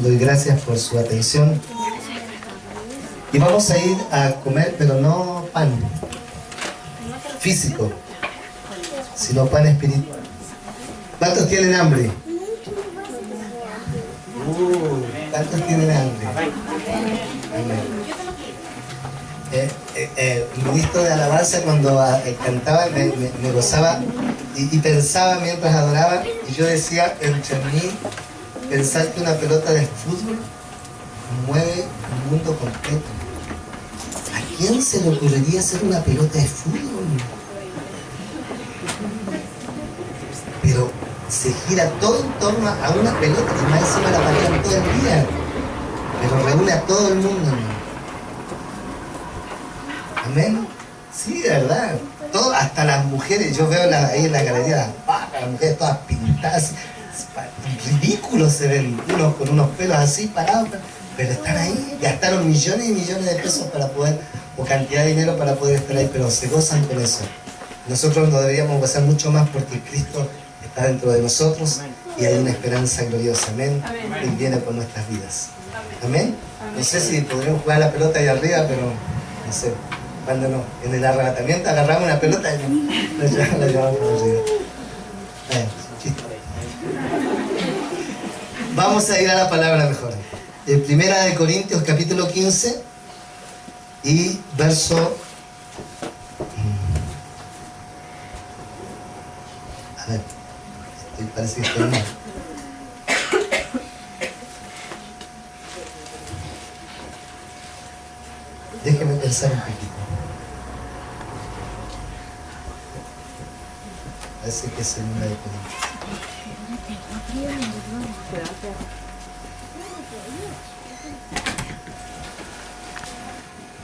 doy gracias por su atención. Y vamos a ir a comer, pero no pan físico, sino pan espiritual. ¿Cuántos tienen hambre? ¿Cuántos tienen hambre? Amén. El ministro de alabanza cuando cantaba me gozaba y pensaba mientras adoraba, y yo decía entre mí, pensar que una pelota de fútbol mueve el mundo completo. ¿A quién se le ocurriría hacer una pelota de fútbol? Pero se gira todo en torno a una pelota que más encima la patean todo el día, pero reúne a todo el mundo, ¿no? Amén. Sí, de verdad. Todo, hasta las mujeres, yo veo ahí en la galería las mujeres todas pintadas, ridículos se ven, unos con unos pelos así parados, pero están ahí, gastaron millones y millones de pesos para poder, o cantidad de dinero para poder estar ahí, pero se gozan con eso. Nosotros nos deberíamos gozar mucho más porque Cristo está dentro de nosotros y hay una esperanza gloriosa. Amén. Él viene por nuestras vidas. Amén. No sé si podremos jugar la pelota ahí arriba, pero no sé. Cuando no, en el arrebatamiento agarramos una pelota y la llevamos por arriba. Vamos a ir a la palabra mejor. Primera de Corintios capítulo 15 y verso... A ver, parece que estoy mal. Déjeme pensar un poquito. Parece que es segunda de Corintios.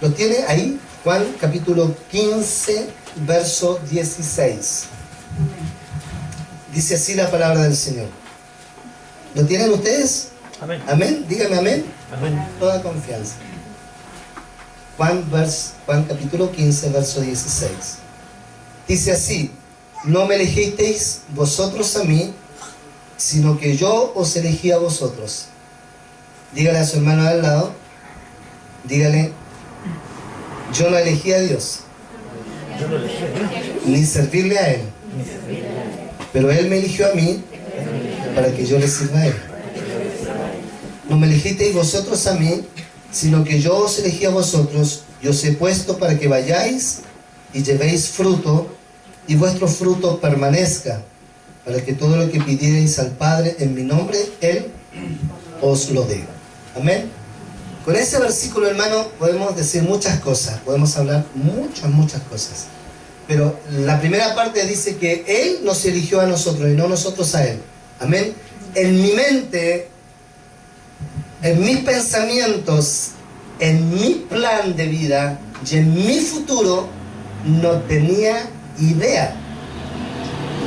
¿Lo tiene ahí? Juan capítulo 15, verso 16. Dice así la palabra del Señor. ¿Lo tienen ustedes? Amén. Amén. Dígame amén. Amén. Toda confianza. Juan capítulo 15, verso 16. Dice así: no me elegisteis vosotros a mí, sino que yo os elegí a vosotros. Dígale a su hermano de al lado, dígale: yo no elegí a Dios, ni servirle a Él, pero Él me eligió a mí para que yo le sirva a Él. No me elegisteis vosotros a mí, sino que yo os elegí a vosotros, y os he puesto para que vayáis y llevéis fruto, y vuestro fruto permanezca, para que todo lo que pidierais al Padre en mi nombre, Él os lo dé. Amén. Con ese versículo, hermano, podemos decir muchas cosas, podemos hablar muchas cosas. Pero la primera parte dice que Él nos eligió a nosotros y no nosotros a Él. Amén. En mi mente, en mis pensamientos, en mi plan de vida y en mi futuro, no tenía idea,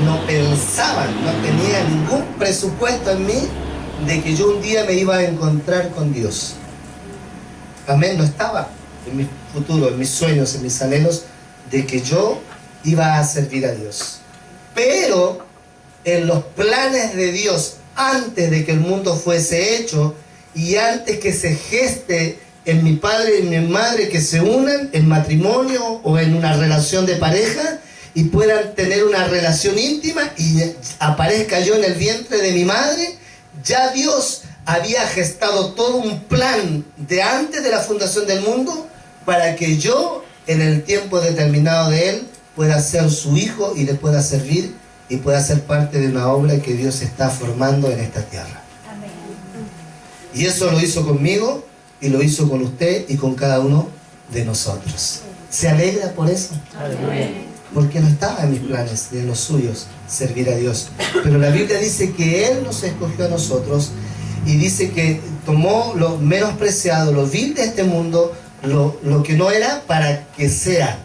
no pensaba, no tenía ningún presupuesto en mí de que yo un día me iba a encontrar con Dios. Amén. No estaba en mi futuro, en mis sueños, en mis anhelos de que yo iba a servir a Dios. Pero en los planes de Dios, antes de que el mundo fuese hecho y antes que se geste en mi padre y mi madre, que se unan en matrimonio o en una relación de pareja y puedan tener una relación íntima y aparezca yo en el vientre de mi madre, ya Dios había gestado todo un plan de antes de la fundación del mundo para que yo, en el tiempo determinado de Él, pueda ser su hijo y le pueda servir y pueda ser parte de una obra que Dios está formando en esta tierra. Amén. Y eso lo hizo conmigo y lo hizo con usted y con cada uno de nosotros. ¿Se alegra por eso? Amén. Porque no estaba en mis planes ni en los suyos servir a Dios. Pero la Biblia dice que Él nos escogió a nosotros y dice que tomó lo menospreciado, lo vil de este mundo, lo que no era, para que sea.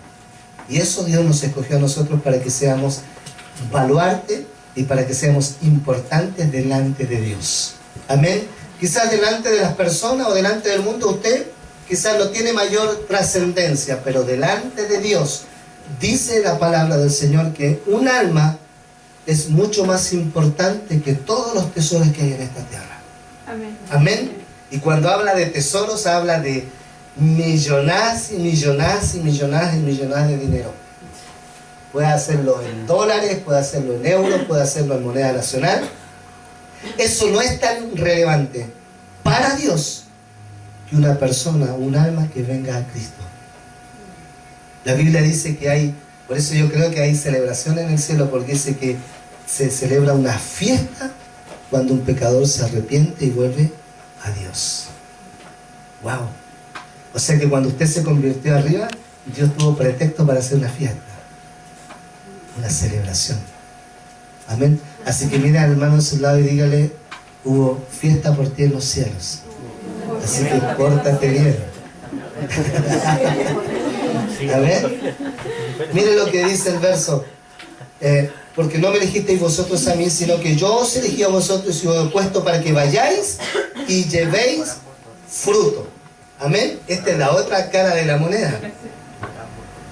Y eso Dios nos escogió a nosotros para que seamos baluarte y para que seamos importantes delante de Dios. Amén. Quizás delante de las personas o delante del mundo usted quizás no tiene mayor trascendencia, pero delante de Dios dice la palabra del Señor que un alma es mucho más importante que todos los tesoros que hay en esta tierra. Amén. Amén. Y cuando habla de tesoros, habla de millonadas y millonadas y millonadas y millonadas de dinero. Puede hacerlo en dólares, puede hacerlo en euros, puede hacerlo en moneda nacional. Eso no es tan relevante para Dios que una persona, un alma que venga a Cristo. La Biblia dice que hay, por eso yo creo que hay celebración en el cielo, porque dice que se celebra una fiesta cuando un pecador se arrepiente y vuelve a Dios. ¡Wow! O sea que cuando usted se convirtió arriba, Dios tuvo pretexto para hacer una fiesta, una celebración. Amén. Así que mire al hermano a su lado y dígale: hubo fiesta por ti en los cielos. Así que pórtate bien. Amén. Mire lo que dice el verso. Porque no me elegisteis vosotros a mí, sino que yo os elegí a vosotros y os he puesto para que vayáis y llevéis fruto. Amén. Esta es la otra cara de la moneda.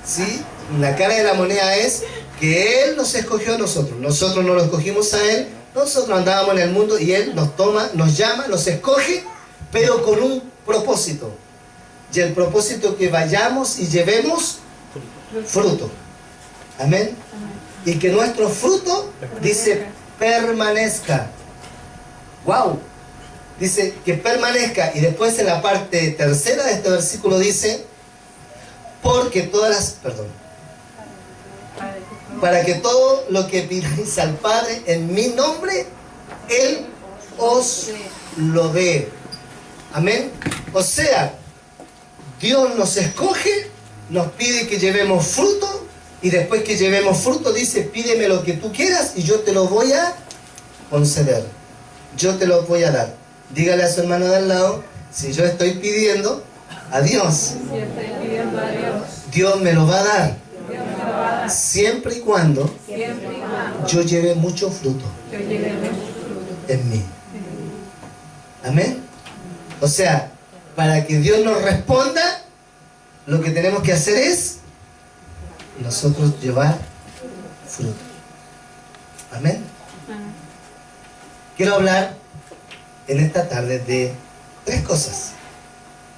¿Sí? La cara de la moneda es que Él nos escogió a nosotros. Nosotros no lo escogimos a Él. Nosotros andábamos en el mundo y Él nos toma, nos llama, nos escoge, pero con un propósito. Y el propósito es que vayamos y llevemos fruto. Amén. Y que nuestro fruto, dice, permanezca. ¡Wow! Dice que permanezca. Y después en la parte tercera de este versículo dice: porque todas las... Perdón. Para que todo lo que pidáis al Padre en mi nombre, Él os lo dé. Amén. O sea, Dios nos escoge, nos pide que llevemos fruto, y después que llevemos fruto dice: pídeme lo que tú quieras y yo te lo voy a conceder. Yo te lo voy a dar. Dígale a su hermano de al lado: si yo estoy pidiendo a Dios, Dios me lo va a dar. Siempre y cuando yo lleve mucho fruto en mí. Amén. O sea, para que Dios nos responda, lo que tenemos que hacer es nosotros llevar fruto. Amén. Quiero hablar en esta tarde de 3 cosas: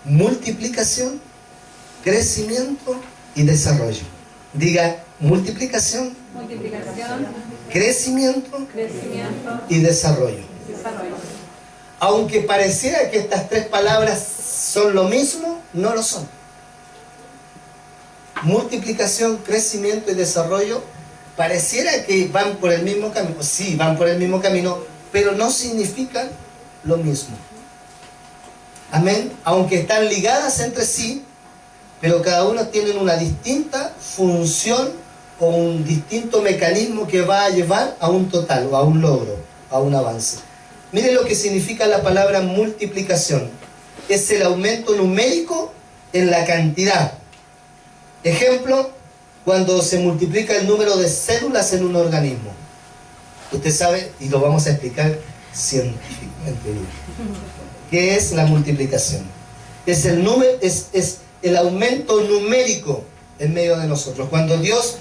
multiplicación, crecimiento y desarrollo. Diga: multiplicación, crecimiento y desarrollo. Aunque pareciera que estas 3 palabras son lo mismo, no lo son. Multiplicación, crecimiento y desarrollo pareciera que van por el mismo camino. Sí, van por el mismo camino, pero no significan lo mismo. Amén. Aunque están ligadas entre sí, pero cada una tiene una distinta función o un distinto mecanismo que va a llevar a un total o a un logro, a un avance. Miren lo que significa la palabra multiplicación. Es el aumento numérico en la cantidad. Ejemplo, cuando se multiplica el número de células en un organismo. Usted sabe, y lo vamos a explicar científicamente bien, ¿qué es la multiplicación? Es el número, es el aumento numérico en medio de nosotros. Cuando Dios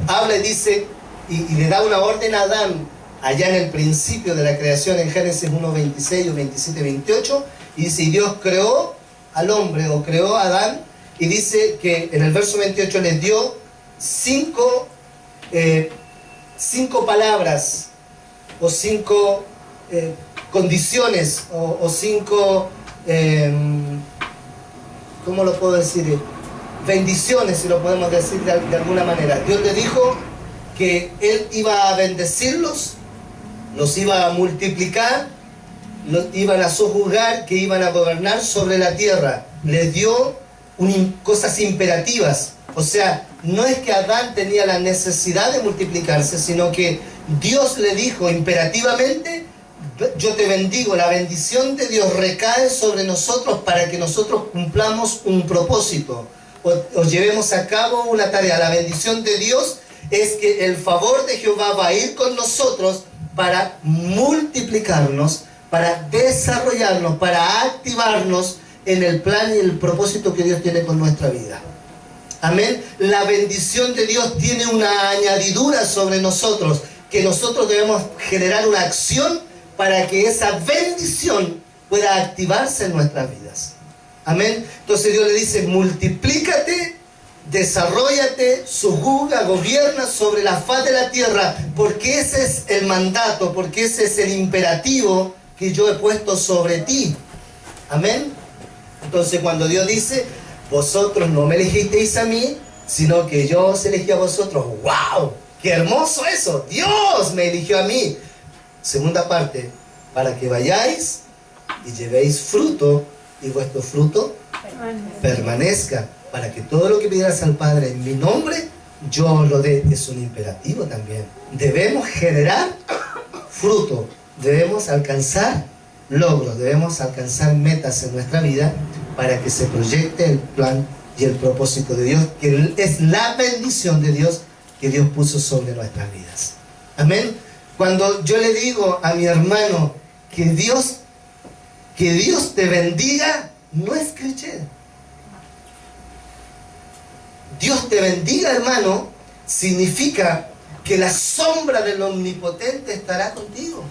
habla y dice, y le da una orden a Adán, allá en el principio de la creación, en Génesis 1:26 o 27:28, y dice: y Dios creó al hombre, o creó a Adán, y dice que en el verso 28 les dio 5 palabras, o 5 condiciones, o 5... ¿cómo lo puedo decir? Bendiciones, si lo podemos decir de alguna manera. Dios le dijo que Él iba a bendecirlos, los iba a multiplicar, los iban a sojuzgar, que iban a gobernar sobre la tierra. Les dio cosas imperativas. O sea, no es que Adán tenía la necesidad de multiplicarse, sino que Dios le dijo imperativamente: yo te bendigo. La bendición de Dios recae sobre nosotros para que nosotros cumplamos un propósito o llevemos a cabo una tarea. La bendición de Dios es que el favor de Jehová va a ir con nosotros para multiplicarnos, para desarrollarnos, para activarnos en el plan y el propósito que Dios tiene con nuestra vida. Amén. La bendición de Dios tiene una añadidura sobre nosotros, que nosotros debemos generar una acción para que esa bendición pueda activarse en nuestras vidas. Amén. Entonces Dios le dice, multiplícate, desarróllate, subjuga, gobierna sobre la faz de la tierra, porque ese es el mandato, porque ese es el imperativo que yo he puesto sobre ti. Amén. Entonces cuando Dios dice, vosotros no me elegisteis a mí, sino que yo os elegí a vosotros. ¡Wow! ¡Qué hermoso eso! Dios me eligió a mí. Segunda parte, para que vayáis y llevéis fruto, y vuestro fruto permanezca, para que todo lo que pidieras al Padre en mi nombre, yo os lo dé. Es un imperativo también. Debemos generar fruto, debemos alcanzar logros, debemos alcanzar metas en nuestra vida para que se proyecte el plan y el propósito de Dios, que es la bendición de Dios que Dios puso sobre nuestras vidas. Amén. Cuando yo le digo a mi hermano que Dios te bendiga, no es cliché. Dios te bendiga, hermano, significa que la sombra del Omnipotente estará contigo.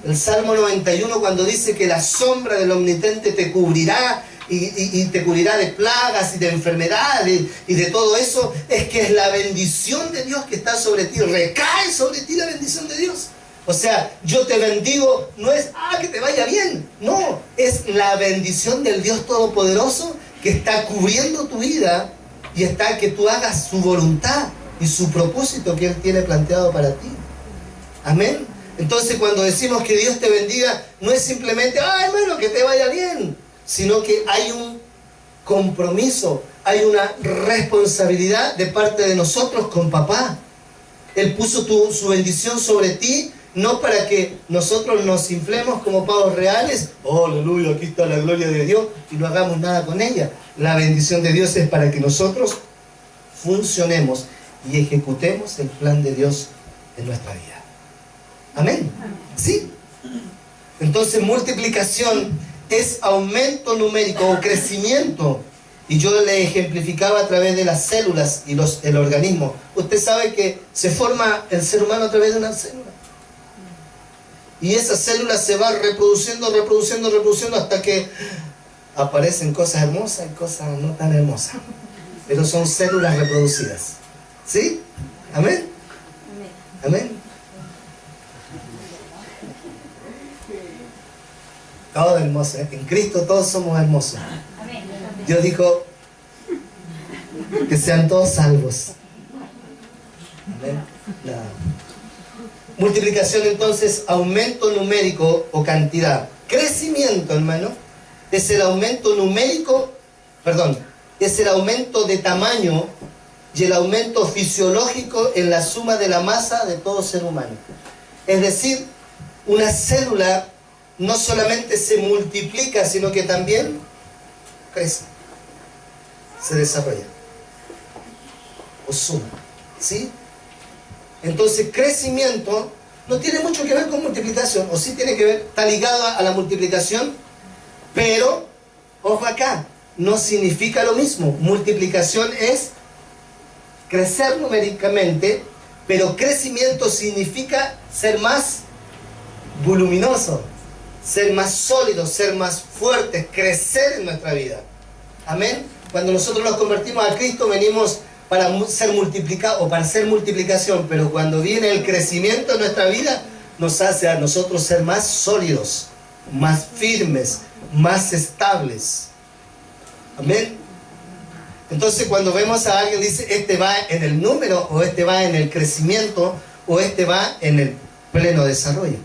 El Salmo 91, cuando dice que la sombra del Omnipotente te cubrirá y te cubrirá de plagas y de enfermedades y de todo eso, es que es la bendición de Dios que está sobre ti. Recae sobre ti la bendición de Dios. O sea, yo te bendigo, no es, que te vaya bien. No, es la bendición del Dios Todopoderoso que está cubriendo tu vida y está que tú hagas su voluntad y su propósito que Él tiene planteado para ti. Amén. Entonces cuando decimos que Dios te bendiga, no es simplemente, hermano, que te vaya bien, sino que hay un compromiso, hay una responsabilidad de parte de nosotros con papá. Él puso su bendición sobre ti, no para que nosotros nos inflemos como pavos reales, aleluya, aquí está la gloria de Dios, y no hagamos nada con ella. La bendición de Dios es para que nosotros funcionemos y ejecutemos el plan de Dios en nuestra vida. Amén. ¿Sí? Entonces multiplicación es aumento numérico o crecimiento. Y yo le ejemplificaba a través de las células y el organismo. Usted sabe que se forma el ser humano a través de una célula. Y esa célula se va reproduciendo hasta que aparecen cosas hermosas y cosas no tan hermosas. Pero son células reproducidas. ¿Sí? Amén. Amén. Todo hermoso, ¿eh? En Cristo todos somos hermosos. Dios dijo que sean todos salvos. Amén. Multiplicación entonces, aumento numérico o cantidad. Crecimiento, hermano, es el aumento numérico, es el aumento de tamaño y el aumento fisiológico en la suma de la masa de todo ser humano. Es decir, una célula no solamente se multiplica, sino que también crece, se desarrolla o suma, ¿sí? Entonces crecimiento no tiene mucho que ver con multiplicación, o sí tiene que ver, está ligado a la multiplicación, pero ojo acá, no significa lo mismo. Multiplicación es crecer numéricamente, pero crecimiento significa ser más voluminoso, ser más sólidos, ser más fuertes, crecer en nuestra vida. Amén. Cuando nosotros nos convertimos a Cristo, venimos para ser multiplicados o para hacer multiplicación, pero cuando viene el crecimiento en nuestra vida, nos hace a nosotros ser más sólidos, más firmes, más estables. Amén. Entonces cuando vemos a alguien, dice, este va en el número, o este va en el crecimiento, o este va en el pleno desarrollo.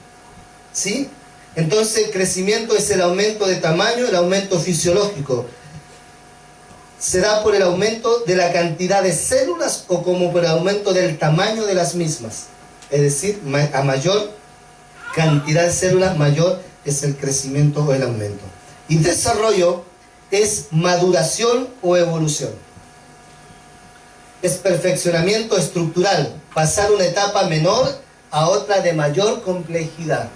¿Sí? Entonces, crecimiento es el aumento de tamaño, el aumento fisiológico. ¿Se da por el aumento de la cantidad de células o como por el aumento del tamaño de las mismas? Es decir, a mayor cantidad de células, mayor es el crecimiento o el aumento. Y desarrollo es maduración o evolución. Es perfeccionamiento estructural, pasar una etapa menor a otra de mayor complejidad.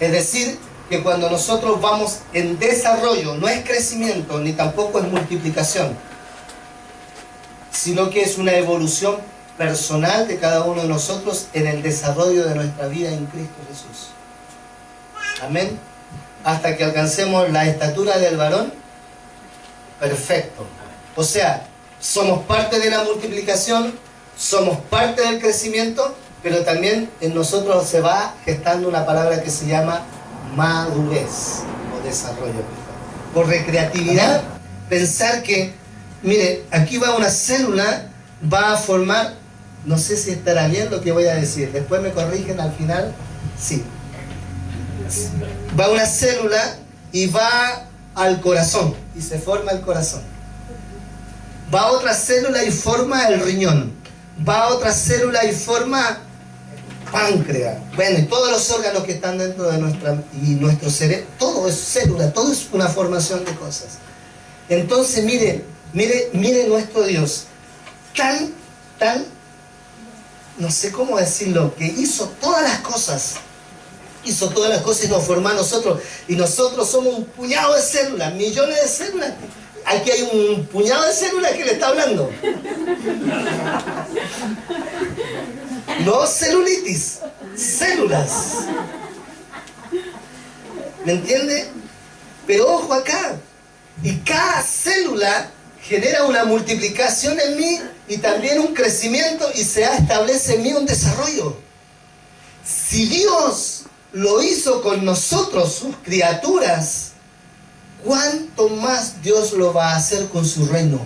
Es decir, que cuando nosotros vamos en desarrollo, no es crecimiento ni tampoco es multiplicación, sino que es una evolución personal de cada uno de nosotros en el desarrollo de nuestra vida en Cristo Jesús. Amén. hasta que alcancemos la estatura del varón perfecto. O sea, somos parte de la multiplicación, somos parte del crecimiento, pero también en nosotros se va gestando una palabra que se llama madurez o desarrollo. Por recreatividad, pensar que, mire, aquí va una célula, va a formar, no sé si estará bien lo que voy a decir, después me corrigen al final, sí. Va una célula y va al corazón, y se forma el corazón. Va otra célula y forma el riñón. Va otra célula y forma páncreas. Bueno, y todos los órganos que están dentro de nuestro cerebro, todo es célula, todo es una formación de cosas. Entonces, mire nuestro Dios, tal, no sé cómo decirlo, que hizo todas las cosas y nos formó a nosotros. Y nosotros somos un puñado de células, millones de células. Aquí hay un puñado de células que le está hablando. No celulitis, células. ¿Me entiende? Pero ojo acá. Y cada célula genera una multiplicación en mí y también un crecimiento y se establece en mí un desarrollo. Si Dios lo hizo con nosotros, sus criaturas, ¿cuánto más Dios lo va a hacer con su reino?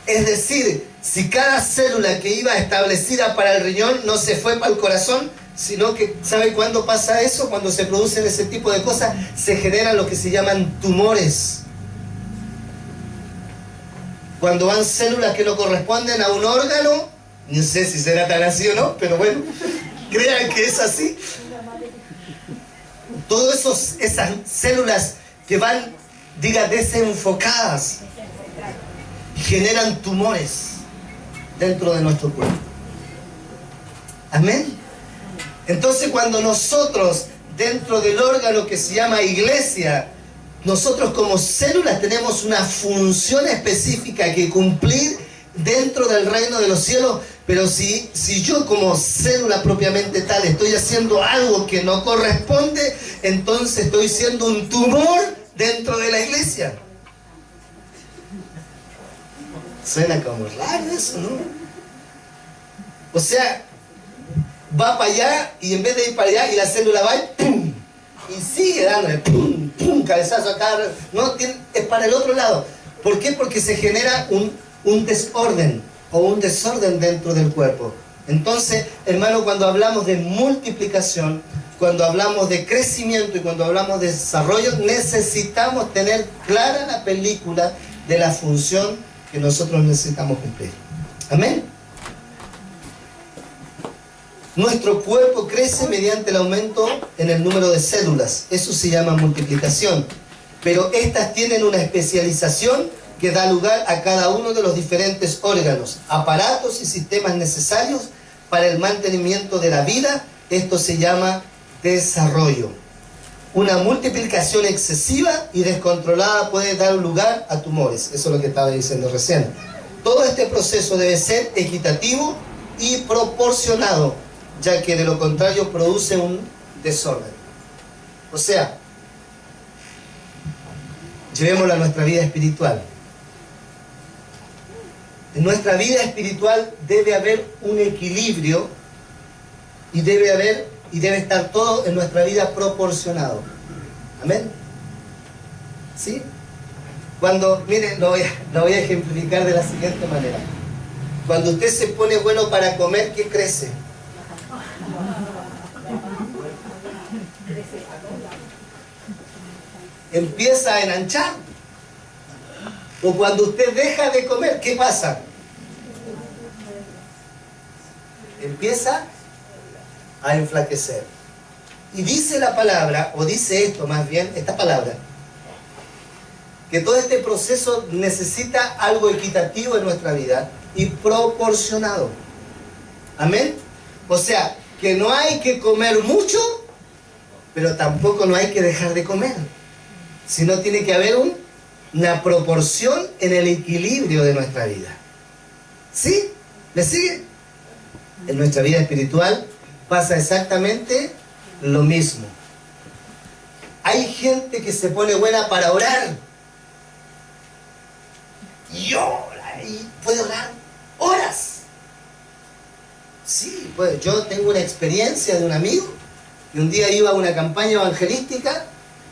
Es decir, si cada célula que iba establecida para el riñón no se fue para el corazón, sino que, ¿sabe cuándo pasa eso? Cuando se producen ese tipo de cosas, se generan lo que se llaman tumores. Cuando van células que no corresponden a un órgano, no sé si será tan así o no, pero bueno, crean que es así. Todas esas células que van, desenfocadas, generan tumores dentro de nuestro cuerpo. Amén. Entonces, cuando nosotros, dentro del órgano que se llama iglesia, nosotros como células tenemos una función específica que cumplir dentro del reino de los cielos, pero si yo como célula propiamente tal estoy haciendo algo que no corresponde, entonces estoy siendo un tumor dentro de la iglesia. Suena como raro eso, ¿no? O sea, va para allá y en vez de ir para allá y la célula va y ¡pum! Y sigue dándole ¡pum! ¡Pum! Cabezazo acá, no, es para el otro lado. ¿Por qué? Porque se genera un desorden o un desorden dentro del cuerpo. Entonces, hermano, cuando hablamos de multiplicación, cuando hablamos de crecimiento y cuando hablamos de desarrollo, necesitamos tener clara la película de la función que nosotros necesitamos cumplir. Amén. Nuestro cuerpo crece mediante el aumento en el número de células. Eso se llama multiplicación. Pero estas tienen una especialización que da lugar a cada uno de los diferentes órganos, aparatos y sistemas necesarios para el mantenimiento de la vida. Esto se llama desarrollo. Una multiplicación excesiva y descontrolada puede dar lugar a tumores. Eso es lo que estaba diciendo recién. Todo este proceso debe ser equitativo y proporcionado, ya que de lo contrario produce un desorden. O sea, llevémoslo a nuestra vida espiritual. En nuestra vida espiritual debe haber un equilibrio y debe estar todo en nuestra vida proporcionado. ¿Amén? ¿Sí? Cuando, miren, lo voy a ejemplificar de la siguiente manera. Cuando usted se pone bueno para comer, ¿qué crece? Empieza a enanchar. O cuando usted deja de comer, ¿qué pasa? Empieza a enflaquecer. Y dice la palabra, o dice esto más bien, esta palabra, que todo este proceso necesita algo equitativo en nuestra vida y proporcionado. Amén. O sea, que no hay que comer mucho, pero tampoco no hay que dejar de comer, sino tiene que haber una proporción en el equilibrio de nuestra vida. ¿Sí? ¿Me sigue? En nuestra vida espiritual pasa exactamente lo mismo. Hay gente que se pone buena para orar. Y ora, y puede orar horas. Sí, pues yo tengo una experiencia de un amigo, y un día iba a una campaña evangelística,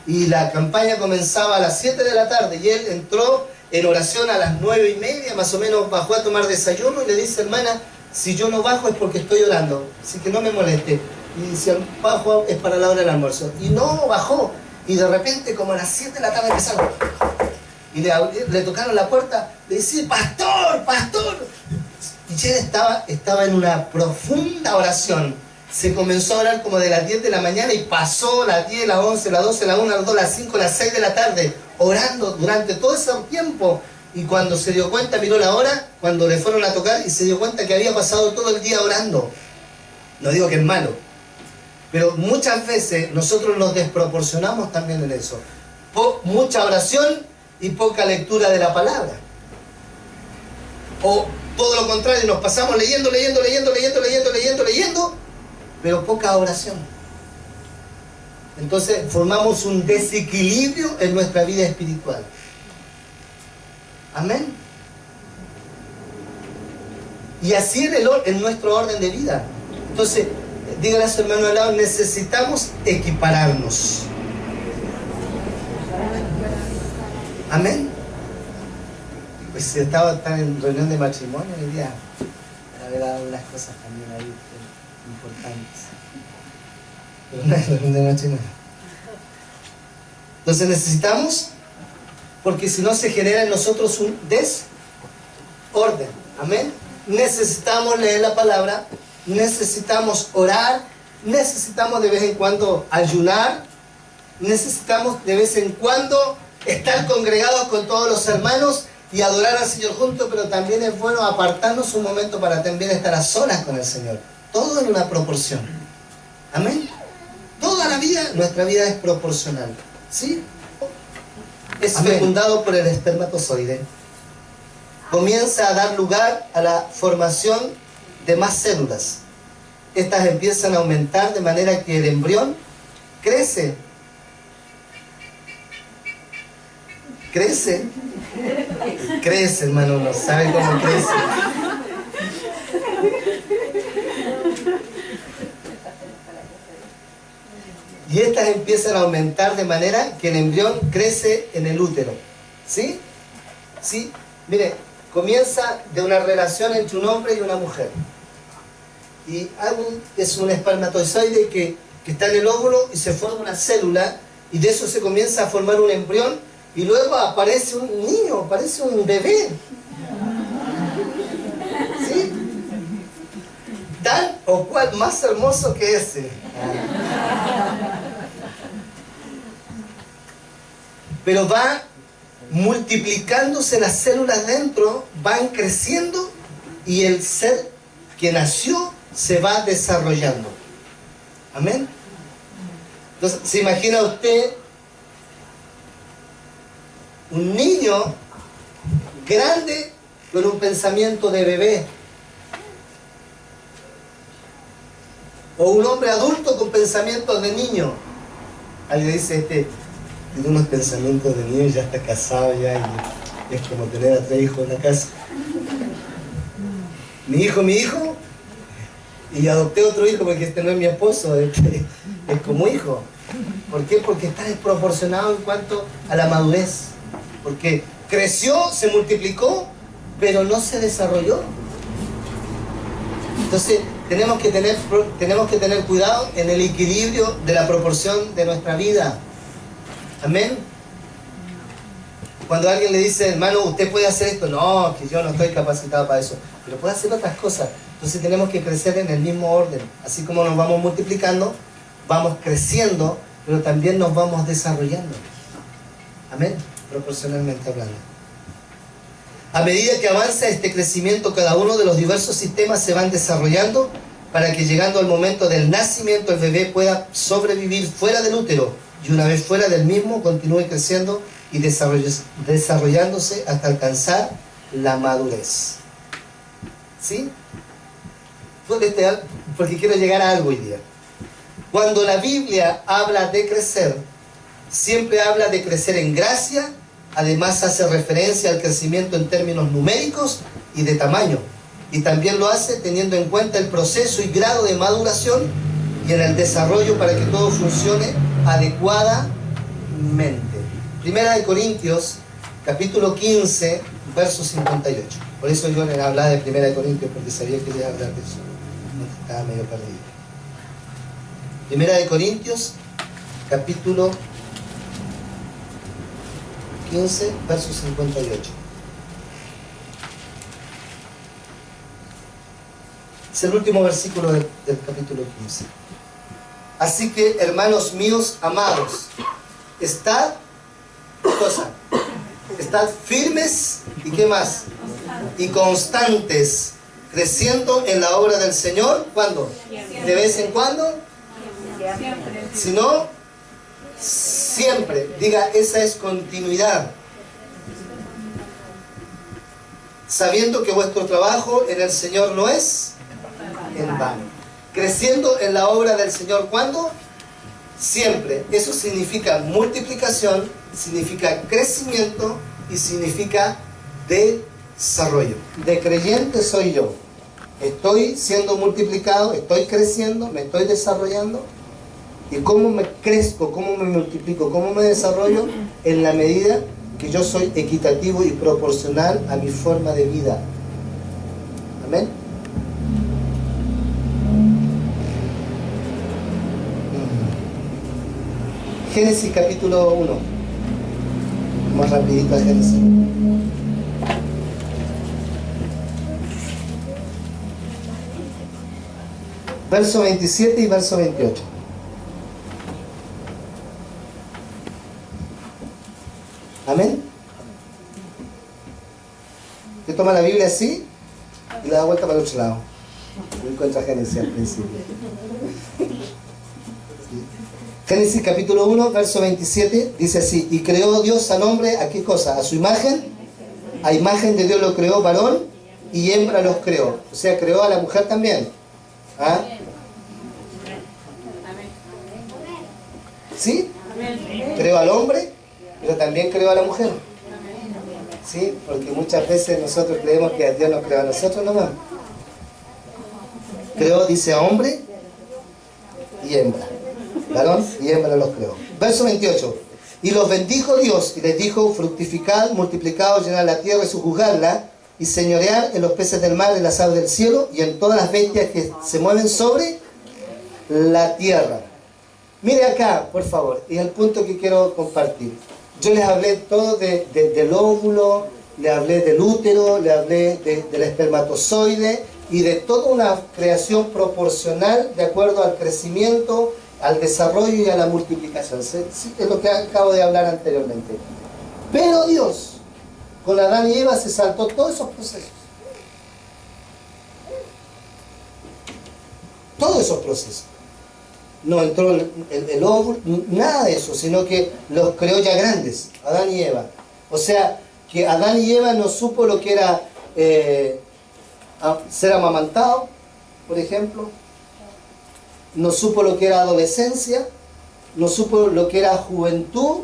y la campaña comenzaba a las 7 de la tarde, y él entró en oración a las 9:30, más o menos bajó a tomar desayuno, y le dice: hermana, si yo no bajo es porque estoy orando, así que no me moleste. Y si bajo es para la hora del almuerzo. Y no bajó, y de repente como a las 7 de la tarde empezaron, y le tocaron la puerta, le dice: pastor, pastor. Y él estaba en una profunda oración. Se comenzó a orar como de las 10 de la mañana, y pasó las 10, las 11, las 12, las 1, las 2, las 5, las 6 de la tarde, orando durante todo ese tiempo. Y cuando se dio cuenta, miró la hora, cuando le fueron a tocar, y se dio cuenta que había pasado todo el día orando. No digo que es malo, pero muchas veces nosotros nos desproporcionamos también en eso. Mucha oración y poca lectura de la palabra. O todo lo contrario, nos pasamos leyendo, pero poca oración. Entonces formamos un desequilibrio en nuestra vida espiritual. Amén. Y así en nuestro orden de vida. Entonces, dígale a su hermano al lado: necesitamos equipararnos. Amén. Pues estaba tan en reunión de matrimonio hoy día, para ver algunas cosas también ahí importantes. Pero no es reunión de matrimonio. Entonces necesitamos, porque si no se genera en nosotros un desorden. Amén. Necesitamos leer la palabra, necesitamos orar, necesitamos de vez en cuando ayunar, necesitamos de vez en cuando estar congregados con todos los hermanos y adorar al Señor juntos, pero también es bueno apartarnos un momento para también estar a solas con el Señor. Todo en una proporción. Amén. Toda la vida, nuestra vida es proporcional. ¿Sí? Es fecundado por el espermatozoide. Comienza a dar lugar a la formación de más células. Estas empiezan a aumentar de manera que el embrión crece. Crece, hermano, no sabe cómo crece. Y estas empiezan a aumentar de manera que el embrión crece en el útero. ¿Sí? ¿Sí? Mire, comienza de una relación entre un hombre y una mujer. Y es un espermatozoide que está en el óvulo, y se forma una célula, y de eso se comienza a formar un embrión. Y luego aparece un niño, aparece un bebé. ¿Sí? Tal o cual más hermoso que ese. Pero va multiplicándose las células dentro, van creciendo, y el ser que nació se va desarrollando. Amén. Entonces, ¿se imagina usted un niño grande con un pensamiento de bebé? O un hombre adulto con pensamientos de niño. Alguien dice: tiene unos pensamientos de niño, ya está casado ya, y es como tener a 3 hijos en la casa. Mi hijo, y adopté otro hijo porque este no es mi esposo, es como hijo. ¿Por qué? Porque está desproporcionado en cuanto a la madurez. Porque creció, se multiplicó, pero no se desarrolló. Entonces tenemos que tener cuidado en el equilibrio de la proporción de nuestra vida. Amén. Cuando alguien le dice: hermano, usted puede hacer esto. No, que yo no estoy capacitado para eso. Pero puede hacer otras cosas. Entonces tenemos que crecer en el mismo orden. Así como nos vamos multiplicando, vamos creciendo, pero también nos vamos desarrollando. Amén. Proporcionalmente hablando. A medida que avanza este crecimiento, cada uno de los diversos sistemas se van desarrollando para que, llegando al momento del nacimiento, el bebé pueda sobrevivir fuera del útero, y una vez fuera del mismo continúe creciendo y desarrollándose hasta alcanzar la madurez. ¿Sí? Porque quiero llegar a algo hoy día. Cuando la Biblia habla de crecer, siempre habla de crecer en gracia, además hace referencia al crecimiento en términos numéricos y de tamaño. Y también lo hace teniendo en cuenta el proceso y grado de maduración y en el desarrollo para que todo funcione adecuadamente. Primera de Corintios, capítulo 15, verso 58. Por eso yo les hablaba de Primera de Corintios, porque sabía que iba a hablar de eso. No, estaba medio perdido. Primera de Corintios, capítulo 15, verso 58. Es el último versículo del capítulo 15. Así que, hermanos míos amados, estad firmes y ¿qué más? Y constantes, creciendo en la obra del Señor. ¿Cuándo? ¿De vez en cuando? Si no, siempre. Diga, esa es continuidad. Sabiendo que vuestro trabajo en el Señor no es en vano. Creciendo en la obra del Señor, ¿cuándo? Siempre. Eso significa multiplicación, significa crecimiento y significa desarrollo. De creyente soy yo. Estoy siendo multiplicado, estoy creciendo, me estoy desarrollando. ¿Y cómo me crezco, cómo me multiplico, cómo me desarrollo? En la medida que yo soy equitativo y proporcional a mi forma de vida. Amén. Génesis capítulo 1. Más rapidito a Génesis. Verso 27 y verso 28. Amén. Usted toma la Biblia así y la da vuelta para el otro lado. No encuentra Génesis al principio. Génesis capítulo 1, verso 27, dice así: y creó Dios al hombre, ¿a qué cosa? A su imagen. A imagen de Dios lo creó, varón y hembra los creó. O sea, creó a la mujer también. ¿Ah? ¿Sí? Creó al hombre, pero también creó a la mujer. ¿Sí? Porque muchas veces nosotros creemos que Dios nos creó a nosotros nomás. Creó, dice, a hombre y hembra. Varón y hembra los creó. Verso 28. Y los bendijo Dios y les dijo: fructificad, multiplicaos, llenad la tierra y sojuzgadla, y señorear en los peces del mar, en las aves del cielo y en todas las bestias que se mueven sobre la tierra. Mire acá, por favor, y el punto que quiero compartir. Yo les hablé todo del óvulo, le hablé del útero, le hablé del espermatozoide y de toda una creación proporcional de acuerdo al crecimiento, al desarrollo y a la multiplicación. Es lo que acabo de hablar anteriormente. Pero Dios, con Adán y Eva, se saltó todos esos procesos. Todos esos procesos. No entró el óvulo, nada de eso, sino que los creó ya grandes, Adán y Eva. O sea, que Adán y Eva no supo lo que era ser amamantado, por ejemplo. No supo lo que era adolescencia, no supo lo que era juventud,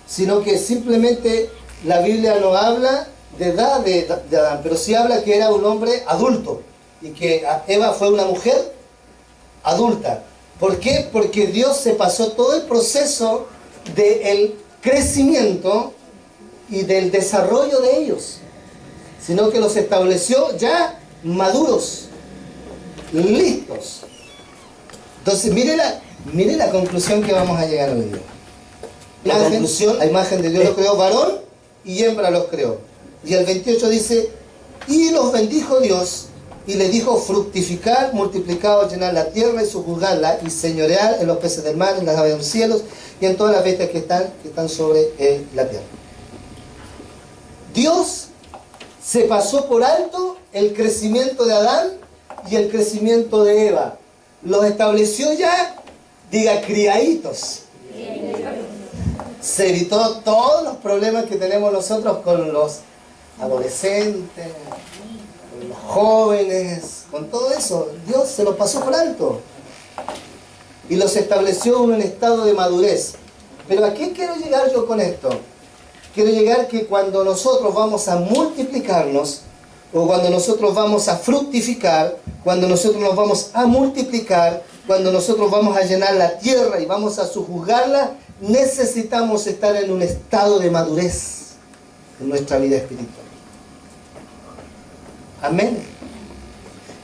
sino que simplemente la Biblia no habla de edad de Adán, pero sí habla que era un hombre adulto y que Eva fue una mujer adulta. ¿Por qué? Porque Dios se pasó todo el proceso del crecimiento y del desarrollo de ellos, sino que los estableció ya maduros, listos. Entonces, mire la conclusión que vamos a llegar hoy día. La conclusión, a imagen de Dios los creó, varón y hembra los creó. Y el 28 dice: y los bendijo Dios y les dijo: fructificar, multiplicaos, llenar la tierra y sojuzgarla, y señorear en los peces del mar, en las aves de los cielos y en todas las bestias que están sobre la tierra. Dios se pasó por alto el crecimiento de Adán y el crecimiento de Eva. Los estableció ya, diga, criaditos. Se evitó todos los problemas que tenemos nosotros con los adolescentes, con los jóvenes, con todo eso. Dios se los pasó por alto y los estableció en un estado de madurez. Pero ¿a qué quiero llegar yo con esto? Quiero llegar que cuando nosotros vamos a multiplicarnos, o cuando nosotros vamos a fructificar, cuando nosotros nos vamos a multiplicar, cuando nosotros vamos a llenar la tierra y vamos a sojuzgarla, necesitamos estar en un estado de madurez en nuestra vida espiritual. Amén.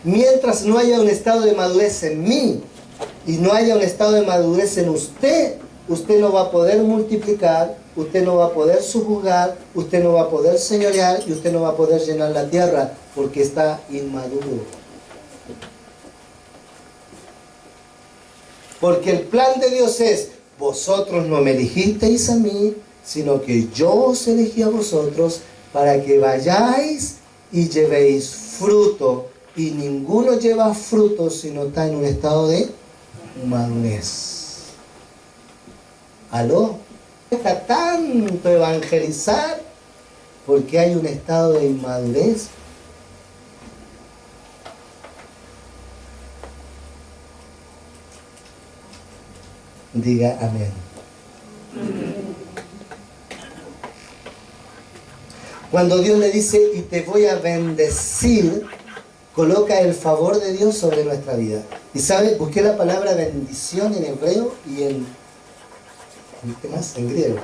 Mientras no haya un estado de madurez en mí y no haya un estado de madurez en usted, usted no va a poder multiplicar, usted no va a poder sojuzgar, usted no va a poder señorear y usted no va a poder llenar la tierra porque está inmaduro. Porque el plan de Dios es: vosotros no me elegisteis a mí, sino que yo os elegí a vosotros para que vayáis y llevéis fruto. Y ninguno lleva fruto si no está en un estado de madurez. ¿Aló? Cuesta tanto evangelizar porque hay un estado de inmadurez. Diga amén. Cuando Dios le dice: y te voy a bendecir, coloca el favor de Dios sobre nuestra vida. Y sabe, busqué la palabra bendición en hebreo y en griego.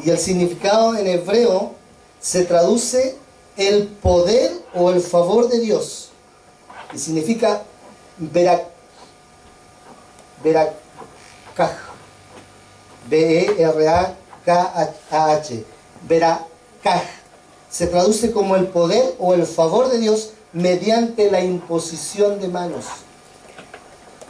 Y el significado en hebreo se traduce el poder o el favor de Dios. Y significa verakaj. B-E-R-A-K-A-H. Verakaj. Se traduce como el poder o el favor de Dios mediante la imposición de manos.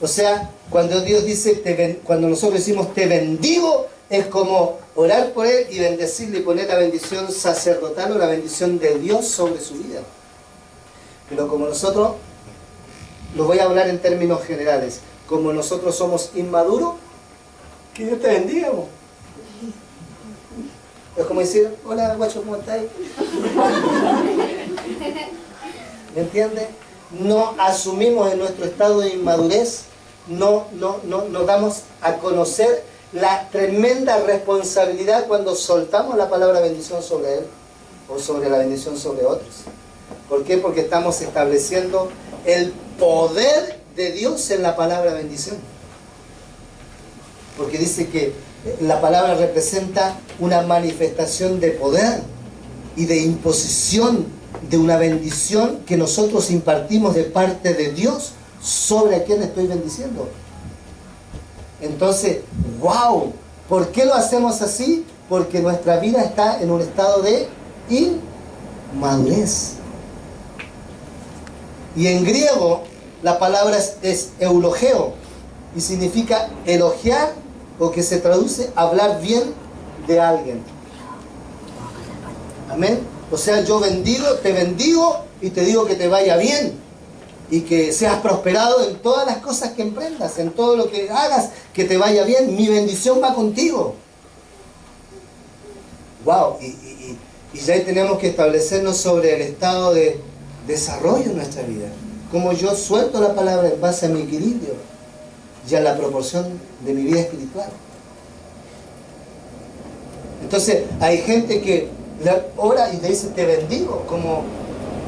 O sea, cuando Dios dice, cuando nosotros decimos te bendigo, es como orar por él y bendecirle y poner la bendición sacerdotal o la bendición de Dios sobre su vida. Pero como nosotros, lo voy a hablar en términos generales, como nosotros somos inmaduros, que Dios te bendiga. Es como decir: hola guacho, ¿cómo estás? ¿Me entiende? No asumimos en nuestro estado de inmadurez, no damos a conocer la tremenda responsabilidad cuando soltamos la palabra bendición sobre él o sobre la bendición sobre otros. ¿Por qué? Porque estamos estableciendo el poder de Dios en la palabra bendición. Porque dice que la palabra representa una manifestación de poder y de imposición de una bendición que nosotros impartimos de parte de Dios sobre a quien estoy bendiciendo. Entonces, wow, ¿por qué lo hacemos así? Porque nuestra vida está en un estado de inmadurez. Y en griego la palabra es eulogeo y significa elogiar, o que se traduce hablar bien de alguien. Amén. O sea, yo te bendigo y te digo que te vaya bien y que seas prosperado en todas las cosas que emprendas, en todo lo que hagas, que te vaya bien. Mi bendición va contigo. Wow. Y ya tenemos que establecernos sobre el estado de desarrollo en nuestra vida. Como yo suelto la palabra en base a mi equilibrio y a la proporción de mi vida espiritual. Entonces, hay gente que ora y te dice te bendigo, como,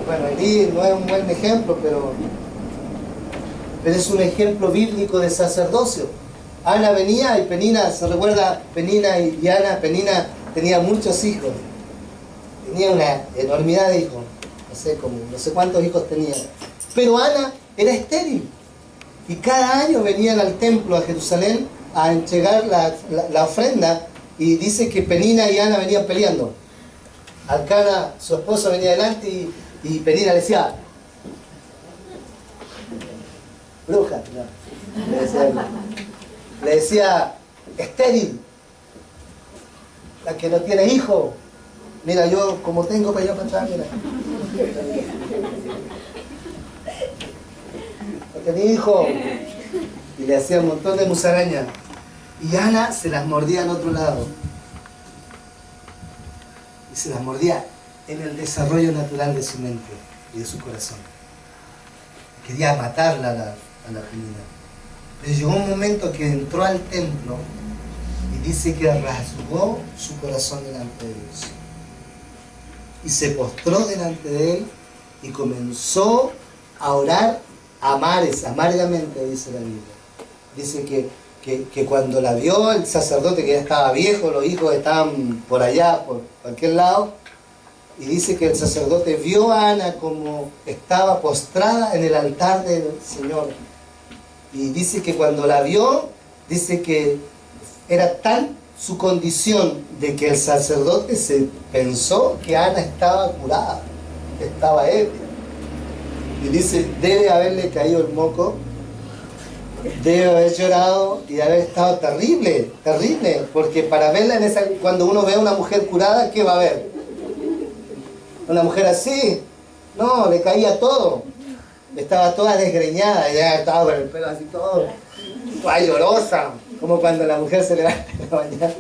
bueno, Elí no es un buen ejemplo, pero es un ejemplo bíblico de sacerdocio. Ana venía y Penina, ¿se recuerda? Penina y Ana. Penina tenía muchos hijos, tenía una enormidad de hijos, no sé cuántos hijos tenía, pero Ana era estéril y cada año venían al templo a Jerusalén a entregar la ofrenda, y dice que Penina y Ana venían peleando. Alcana, su esposo, venía adelante y Penina le decía: bruja, no. Le decía estéril, la que no tiene hijo. Mira, yo como tengo para allá para atrás, mira. No tenía hijo. Y le hacía un montón de musaraña. Y Ana se las mordía al otro lado. Y se las mordía en el desarrollo natural de su mente y de su corazón. Quería matarla a la Penina. Pero llegó un momento que entró al templo y Y dice que rasgó su corazón delante de Dios. Y se postró delante de él y comenzó a orar a mares, amargamente, dice la Biblia. Dice que cuando la vio el sacerdote, que ya estaba viejo, los hijos estaban por allá, por cualquier lado, y dice que el sacerdote vio a Ana como estaba postrada en el altar del Señor. Y dice que cuando la vio, dice que era tal su condición de que el sacerdote se pensó que Ana estaba curada, que estaba ebria. Y dice, debe haberle caído el moco, debe haber llorado y haber estado terrible, terrible, porque para verla en esa, cuando uno ve a una mujer curada, ¿qué va a ver? Una mujer así, no, le caía todo, estaba toda desgreñada, ya estaba con el pelo así todo, toda llorosa, como cuando la mujer se levanta en la mañana.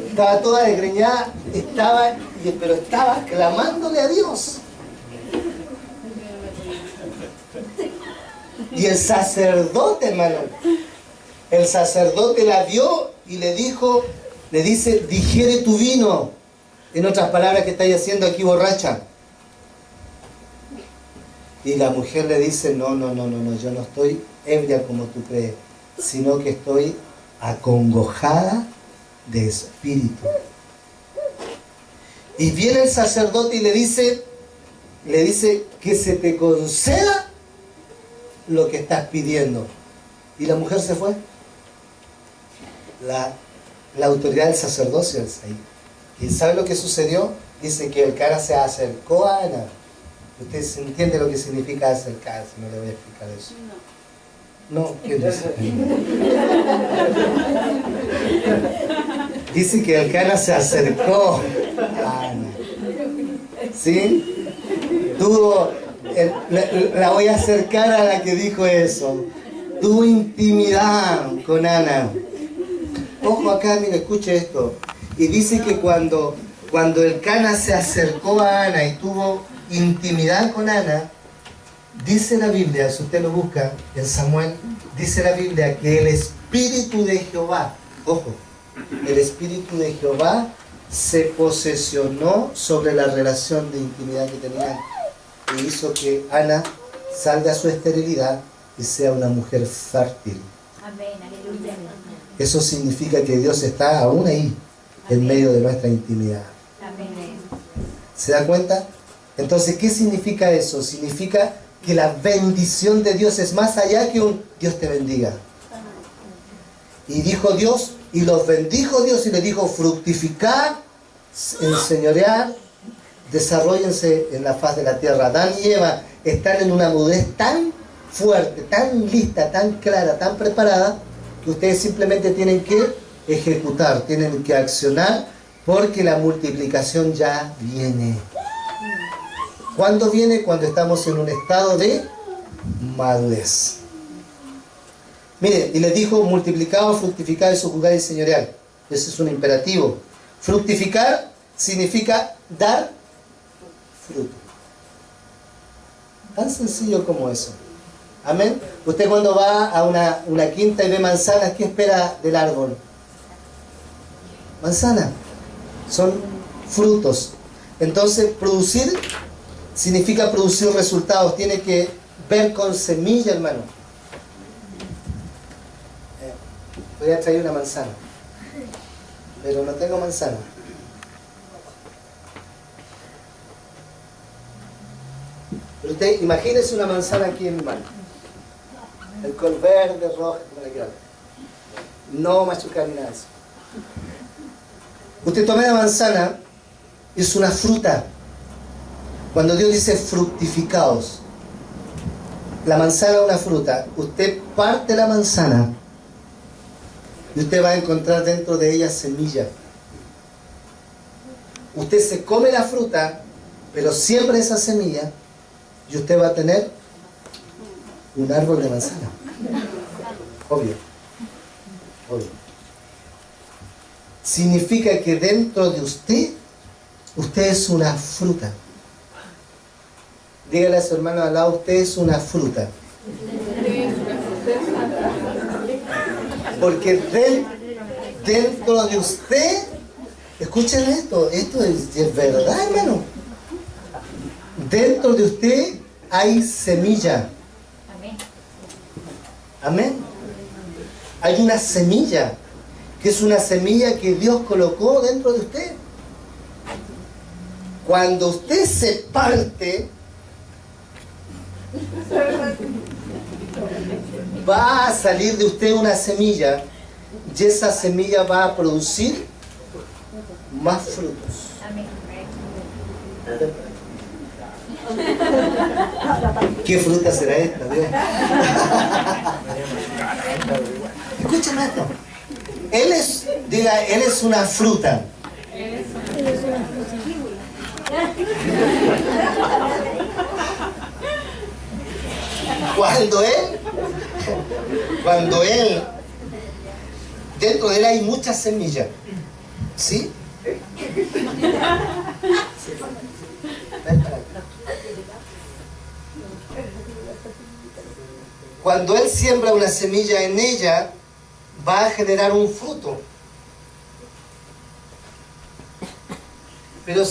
Estaba toda desgreñada, pero estaba clamándole a Dios. Y el sacerdote, hermano, el sacerdote la vio y le dice, digiere tu vino. En otras palabras, ¿qué estáis haciendo aquí, borracha? Y la mujer le dice, no, yo no estoy ebria como tú crees, sino que estoy acongojada de espíritu. Y viene el sacerdote y le dice que se te conceda lo que estás pidiendo. Y la mujer se fue. La autoridad del sacerdocio es ahí. ¿Y sabe lo que sucedió? Dice que el cara se acercó a Ana. ¿Usted entiende lo que significa acercarse? No le voy a explicar eso. No, ¿qué dice? Dice que el Cana se acercó a Ana. ¿Sí? La voy a acercar a la que dijo eso. Tuvo intimidad con Ana. Ojo acá, mire, escuche esto. Y dice que cuando el Cana se acercó a Ana y tuvo intimidad con Ana, dice la Biblia, si usted lo busca en Samuel, dice la Biblia que el Espíritu de Jehová, ojo, el Espíritu de Jehová se posesionó sobre la relación de intimidad que tenían y hizo que Ana salga a su esterilidad y sea una mujer fértil. Amén, aleluya. Eso significa que Dios está aún ahí, en medio de nuestra intimidad. Amén. ¿Se da cuenta? Entonces, ¿qué significa eso? Significa que la bendición de Dios es más allá que un Dios te bendiga. Y dijo Dios, y los bendijo Dios y les dijo, fructificar, enseñorear, desarróllense en la faz de la tierra. Adán y Eva están en una madurez tan fuerte, tan lista, tan clara, tan preparada, que ustedes simplemente tienen que ejecutar, tienen que accionar, porque la multiplicación ya viene. ¿Cuándo viene? Cuando estamos en un estado de madurez. Mire, y les dijo, multiplicaos, fructificad y sojuzgad y señoreal. Ese es un imperativo. Fructificar significa dar fruto. Tan sencillo como eso. Amén. Usted cuando va a una quinta y ve manzanas, ¿qué espera del árbol? Manzana. Son frutos. Entonces, producir significa producir resultados. Tiene que ver con semilla, hermano. Voy a traer una manzana, pero no tengo manzana. Pero usted imagínese una manzana aquí en mi mano. El color verde, rojo, no machucar ni nada de eso. Usted toma la manzana, es una fruta. Cuando Dios dice fructificaos, la manzana es una fruta. Usted parte la manzana y usted va a encontrar dentro de ella semilla. Usted se come la fruta, pero siembra esa semilla y usted va a tener un árbol de manzana. Obvio. Obvio. Significa que dentro de usted es una fruta. Dígale a su hermano al lado, usted es una fruta. Porque dentro de usted, escuchen esto es verdad, hermano. Dentro de usted hay semilla. Amén. Amén. Hay una semilla, que es una semilla que Dios colocó dentro de usted. Cuando usted se parte, va a salir de usted una semilla, y esa semilla va a producir más frutos. Amén. ¿Qué fruta será esta, Dios? Escúchame esto. Él es una fruta. Cuando él, dentro de él hay mucha semilla, ¿sí? Cuando él siembra una semilla en ella, va a generar un fruto. Pero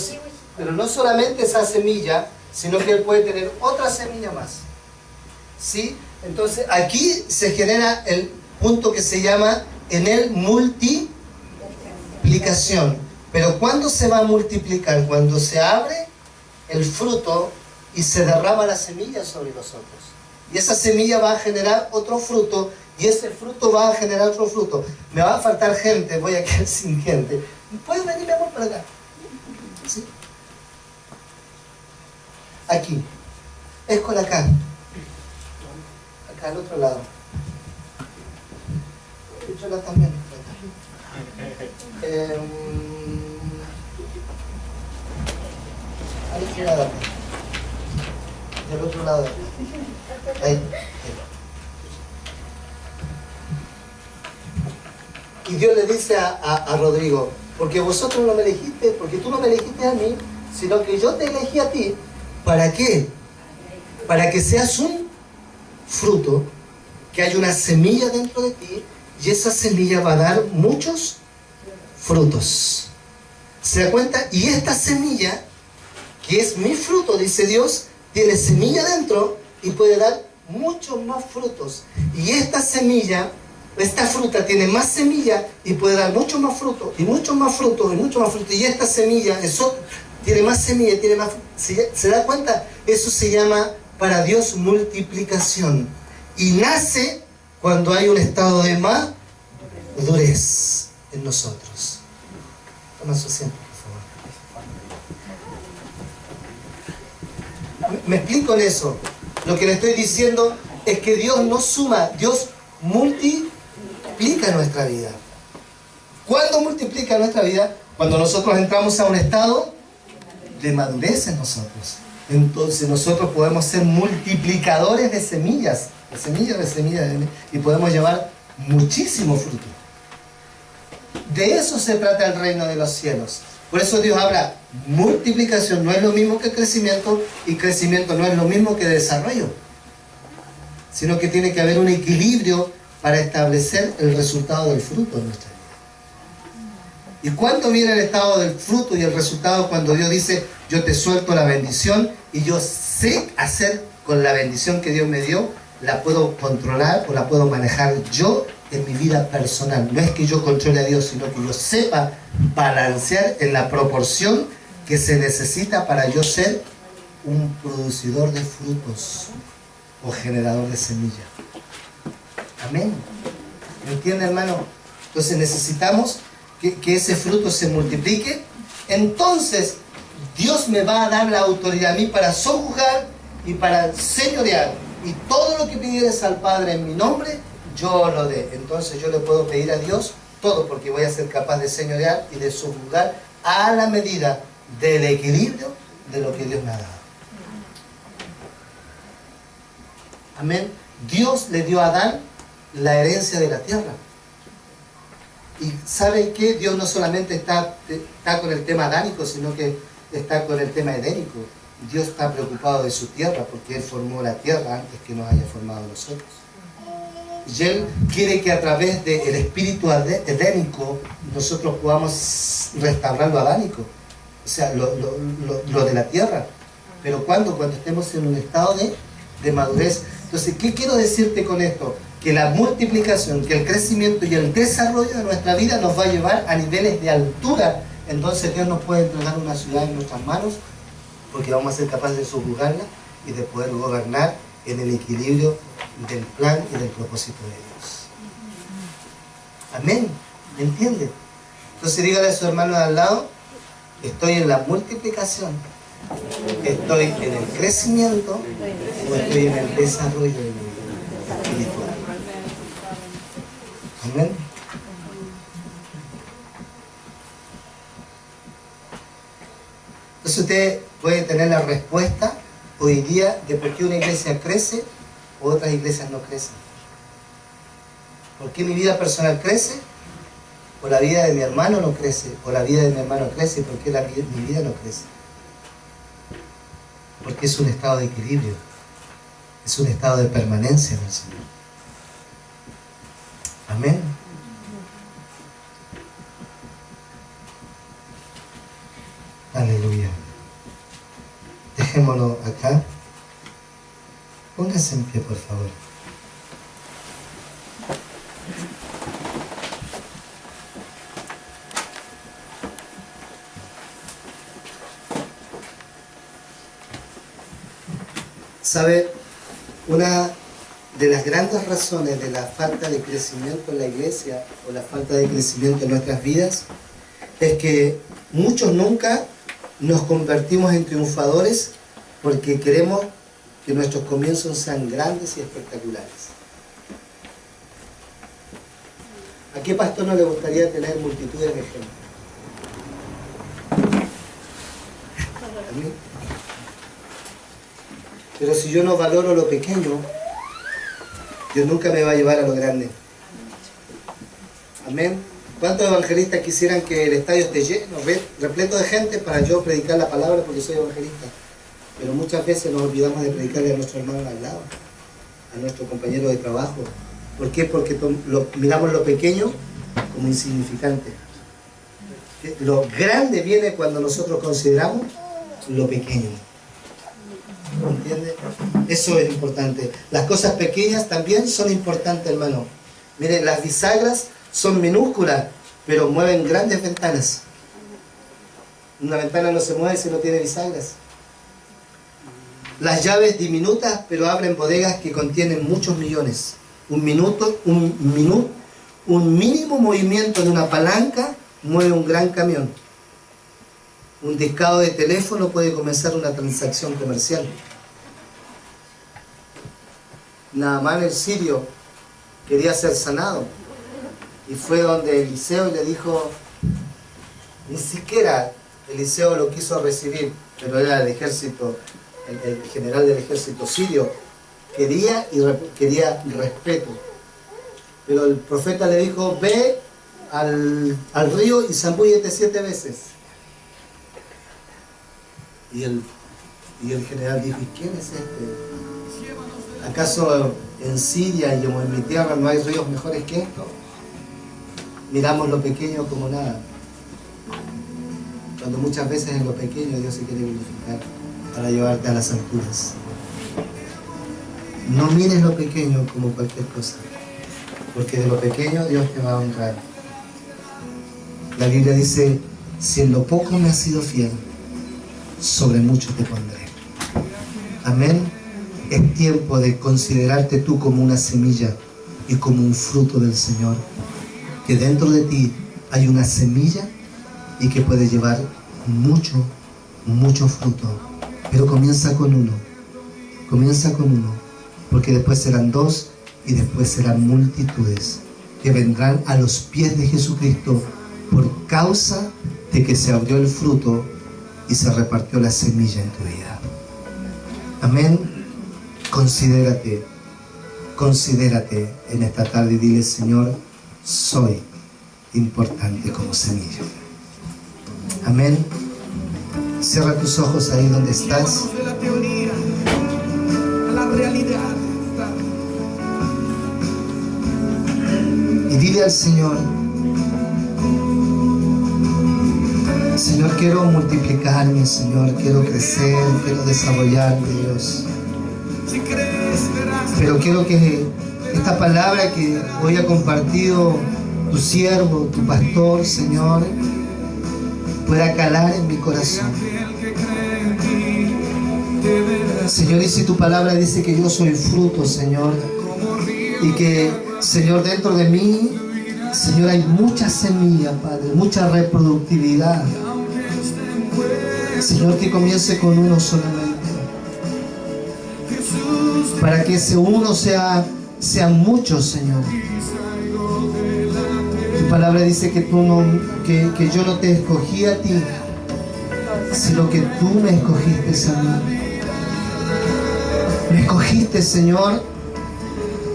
no solamente esa semilla, sino que él puede tener otra semilla más. ¿Sí? Entonces aquí se genera el punto que se llama en él multiplicación. Pero ¿cuándo se va a multiplicar? Cuando se abre el fruto y se derrama la semilla sobre los otros. Y esa semilla va a generar otro fruto, y ese fruto va a generar otro fruto. Me va a faltar gente, voy a quedar sin gente. ¿Puedes venir, mi amor, para acá? ¿Sí? Aquí. Escola acá. Acá al otro lado. Chola también. Al otro lado. Del otro lado. Ahí. Y Dios le dice a Rodrigo, porque vosotros no me elegiste, porque tú no me elegiste a mí, sino que yo te elegí a ti. ¿Para qué? Para que seas un fruto, que haya una semilla dentro de ti, y esa semilla va a dar muchos frutos. ¿Se da cuenta? Y esta semilla, que es mi fruto, dice Dios, tiene semilla dentro y puede dar muchos más frutos. Y esta semilla, esta fruta tiene más semilla y puede dar mucho más fruto, y mucho más fruto, y mucho más fruto. Y esta semilla, eso tiene más semilla, tiene más. ¿Se da cuenta? Eso se llama para Dios multiplicación. Y nace cuando hay un estado de madurez en nosotros. Toma su asiento, por favor. Me explico en eso. Lo que le estoy diciendo es que Dios no suma, Dios multiplica nuestra vida. ¿Cuándo multiplica nuestra vida? Cuando nosotros entramos a un estado de madurez en nosotros. Entonces nosotros podemos ser multiplicadores de semillas, y podemos llevar muchísimo fruto. De eso se trata el reino de los cielos. Por eso Dios habla, multiplicación no es lo mismo que crecimiento, y crecimiento no es lo mismo que desarrollo, sino que tiene que haber un equilibrio para establecer el resultado del fruto en nuestra vida. ¿Y cuándo viene el estado del fruto y el resultado? Cuando Dios dice, yo te suelto la bendición y yo sé hacer con la bendición que Dios me dio, la puedo controlar o la puedo manejar yo en mi vida personal. No es que yo controle a Dios, sino que yo sepa balancear en la proporción que se necesita para yo ser un producidor de frutos o generador de semilla. Amén. ¿Me entiende, hermano? Entonces necesitamos que ese fruto se multiplique. Entonces Dios me va a dar la autoridad a mí para sojuzgar y para señorear, y todo lo que pidieres al Padre en mi nombre, yo lo dé. Entonces yo le puedo pedir a Dios todo, porque voy a ser capaz de señorear y de sojuzgar a la medida del equilibrio de lo que Dios me ha dado. Amén. Dios le dio a Adán la herencia de la tierra. Y ¿saben qué? Dios no solamente está con el tema adánico, sino que está con el tema edénico. Dios está preocupado de su tierra, porque Él formó la tierra antes que nos haya formado nosotros. Y Él quiere que a través del espíritu edénico nosotros podamos restaurar lo adánico, o sea, lo de la tierra. Pero ¿cuándo? Cuando estemos en un estado de madurez. Entonces, ¿qué quiero decirte con esto? Que la multiplicación, que el crecimiento y el desarrollo de nuestra vida nos va a llevar a niveles de altura. Entonces Dios nos puede entregar una ciudad en nuestras manos, porque vamos a ser capaces de subjugarla y de poder gobernar en el equilibrio del plan y del propósito de Dios. Amén. ¿Me entiende? Entonces dígale a su hermano de al lado: estoy en la multiplicación, estoy en el crecimiento o estoy en el desarrollo de mi vida espiritual. Amén. Entonces usted puede tener la respuesta hoy día de por qué una iglesia crece o otras iglesias no crecen. ¿Por qué mi vida personal crece o la vida de mi hermano no crece? O la vida de mi hermano crece y por qué mi vida no crece. Porque es un estado de equilibrio, es un estado de permanencia en el Señor. Amén. Aleluya. Dejémoslo acá. Póngase en pie, por favor. ¿Sabe? Una de las grandes razones de la falta de crecimiento en la iglesia o la falta de crecimiento en nuestras vidas es que muchos nunca nos convertimos en triunfadores porque queremos que nuestros comienzos sean grandes y espectaculares. ¿A qué pastor no le gustaría tener multitudes de gente? ¿A mí? Pero si yo no valoro lo pequeño, Dios nunca me va a llevar a lo grande. Amén. ¿Cuántos evangelistas quisieran que el estadio esté lleno, repleto de gente para yo predicar la palabra porque soy evangelista? Pero muchas veces nos olvidamos de predicarle a nuestro hermano al lado, a nuestro compañero de trabajo. ¿Por qué? Porque miramos lo pequeño como insignificante. Lo grande viene cuando nosotros consideramos lo pequeño. ¿Entiende? Eso es importante. Las cosas pequeñas también son importantes, hermano. Miren, las bisagras son minúsculas, pero mueven grandes ventanas. Una ventana no se mueve si no tiene bisagras. Las llaves diminutas, pero abren bodegas que contienen muchos millones. Un mínimo movimiento de una palanca mueve un gran camión. Un discado de teléfono puede comenzar una transacción comercial. Naamán el sirio quería ser sanado y fue donde Eliseo le dijo, ni siquiera Eliseo lo quiso recibir, pero era el ejército, el general del ejército sirio, quería respeto. Pero el profeta le dijo, ve al río y zambúllete 7 veces. Y el general dijo, ¿y quién es este? ¿Acaso en Siria y en mi tierra no hay ríos mejores que esto? Miramos lo pequeño como nada. Cuando muchas veces en lo pequeño Dios se quiere glorificar para llevarte a las alturas. No mires lo pequeño como cualquier cosa, porque de lo pequeño Dios te va a honrar. La Biblia dice, si en lo poco me has sido fiel, sobre mucho te pondré. Amén. Es tiempo de considerarte tú como una semilla y como un fruto del Señor. Que dentro de ti hay una semilla y que puede llevar mucho fruto. Pero comienza con uno. Comienza con uno. Porque después serán 2 y después serán multitudes que vendrán a los pies de Jesucristo por causa de que se abrió el fruto y se repartió la semilla en tu vida. Amén. Considérate en esta tarde y dile, Señor, soy importante como semilla. Amén. Cierra tus ojos ahí donde estás. De la teoría a la realidad. Dile al Señor: Señor, quiero multiplicarme, Señor, quiero crecer, quiero desarrollarme, Dios. Pero quiero que esta palabra que hoy ha compartido tu siervo, tu pastor, Señor, pueda calar en mi corazón. Señor, y si tu palabra dice que yo soy fruto, Señor, y que, Señor, dentro de mí, Señor, hay mucha semilla, Padre, mucha reproductividad. Señor, que comience con uno solamente, para que ese uno sean muchos, Señor. Tu palabra dice que que yo no te escogí a ti, sino que tú me escogiste a mí. Me escogiste, Señor,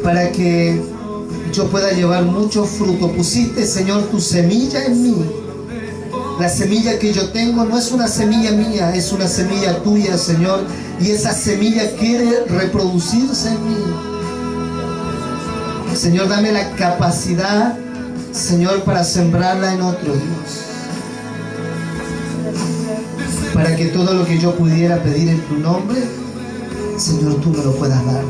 para que yo pueda llevar mucho fruto. Pusiste, Señor, tu semilla en mí. La semilla que yo tengo no es una semilla mía, es una semilla tuya, Señor. Y esa semilla quiere reproducirse en mí. Señor, dame la capacidad, Señor, para sembrarla en otro, Dios. Para que todo lo que yo pudiera pedir en tu nombre, Señor, tú me lo puedas dar.